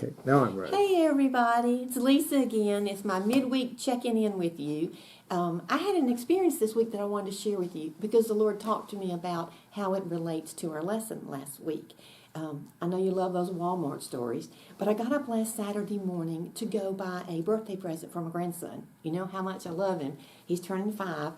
Okay, now I'm ready. Hey everybody, it's Lisa again. It's my midweek checking in with you. I had an experience this week that I wanted to share with you because the Lord talked to me about how it relates to our lesson last week. I know you love those Walmart stories, but I got up last Saturday morning to go buy a birthday present for my grandson. You know how much I love him. He's turning 5.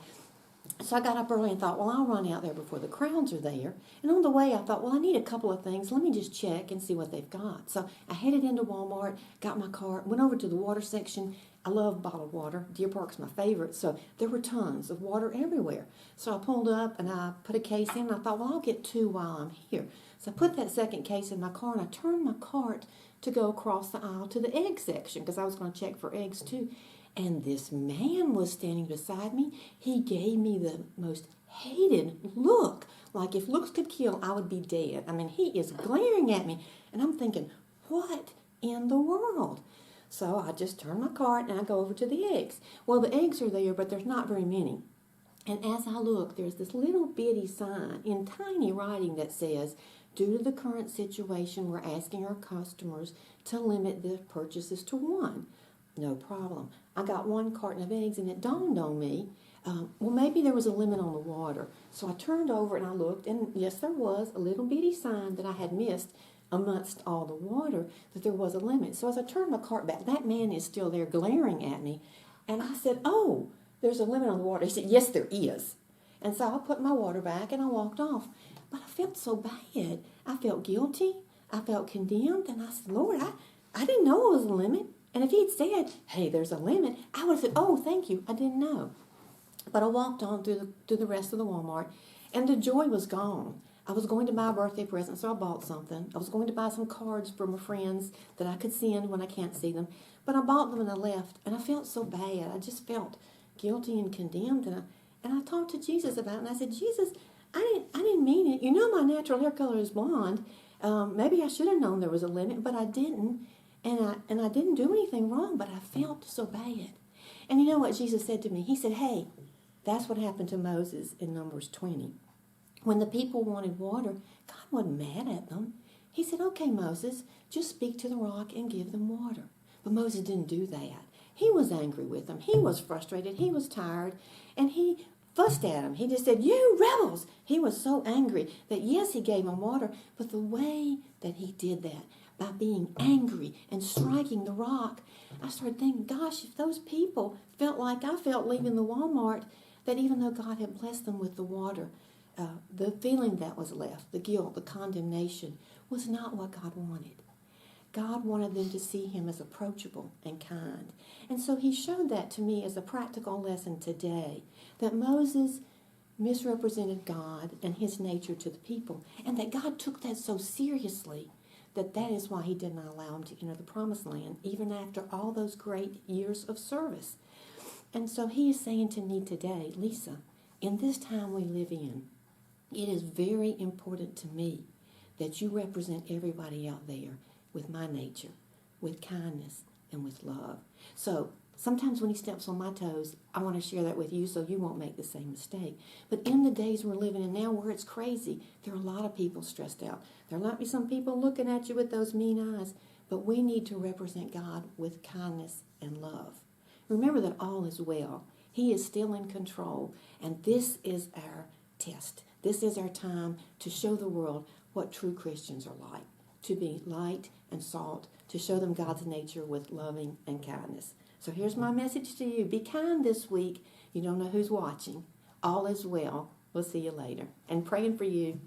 So I got up early and thought, well, I'll run out there before the crowds are there. And on the way, I thought, well, I need a couple of things. Let me just check and see what they've got. So I headed into Walmart, got my cart, went over to the water section. I love bottled water. Deer Park's my favorite. So there were tons of water everywhere. So I pulled up and I put a case in. And I thought, well, I'll get 2 while I'm here. So I put that second case in my car and I turned my cart to go across the aisle to the egg section because I was going to check for eggs too. And this man was standing beside me. He gave me the most hated look. Like if looks could kill, I would be dead. I mean, he is glaring at me. And I'm thinking, what in the world? So I just turn my cart and I go over to the eggs. Well, the eggs are there, but there's not very many. And as I look, there's this little bitty sign in tiny writing that says, due to the current situation, we're asking our customers to limit the purchases to 1. No problem. I got 1 carton of eggs, and it dawned on me, well, maybe there was a limit on the water. So I turned over and I looked, and yes, there was a little bitty sign that I had missed amongst all the water that there was a limit. So as I turned my cart back, that man is still there glaring at me, and I said, oh, there's a limit on the water. He said, yes, there is. And so I put my water back, and I walked off. But I felt so bad. I felt guilty. I felt condemned, and I said, Lord, I didn't know it was a limit. And if he'd said, hey, there's a limit, I would have said, oh, thank you. I didn't know. But I walked on through the rest of the Walmart, and the joy was gone. I was going to buy a birthday present, so I bought something. I was going to buy some cards for my friends that I could send when I can't see them. But I bought them and I left, and I felt so bad. I just felt guilty and condemned. And I talked to Jesus about it, and I said, Jesus, I didn't mean it. You know my natural hair color is blonde. Maybe I should have known there was a limit, but I didn't. And I didn't do anything wrong, but I felt so bad. And you know what Jesus said to me? He said, hey, that's what happened to Moses in Numbers 20. When the people wanted water, God wasn't mad at them. He said, okay, Moses, just speak to the rock and give them water. But Moses didn't do that. He was angry with them. He was frustrated. He was tired. And he fussed at them. He just said, you rebels. He was so angry that, yes, he gave them water, but the way that he did that, by being angry and striking the rock, I started thinking, gosh, if those people felt like I felt leaving the Walmart, that even though God had blessed them with the water, the feeling that was left, the guilt, the condemnation, was not what God wanted. God wanted them to see him as approachable and kind. And so he showed that to me as a practical lesson today, that Moses misrepresented God and his nature to the people, and that God took that so seriously that is why he did not allow him to enter the promised land, even after all those great years of service. And so he is saying to me today, Lisa, in this time we live in, it is very important to me that you represent everybody out there with my nature, with kindness, and with love. So sometimes when he steps on my toes, I want to share that with you so you won't make the same mistake. But in the days we're living in now where it's crazy, there are a lot of people stressed out. There might be some people looking at you with those mean eyes, but we need to represent God with kindness and love. Remember that all is well. He is still in control, and this is our test. This is our time to show the world what true Christians are like, to be light and salt, to show them God's nature with loving and kindness. So here's my message to you. Be kind this week. You don't know who's watching. All is well. We'll see you later. And praying for you.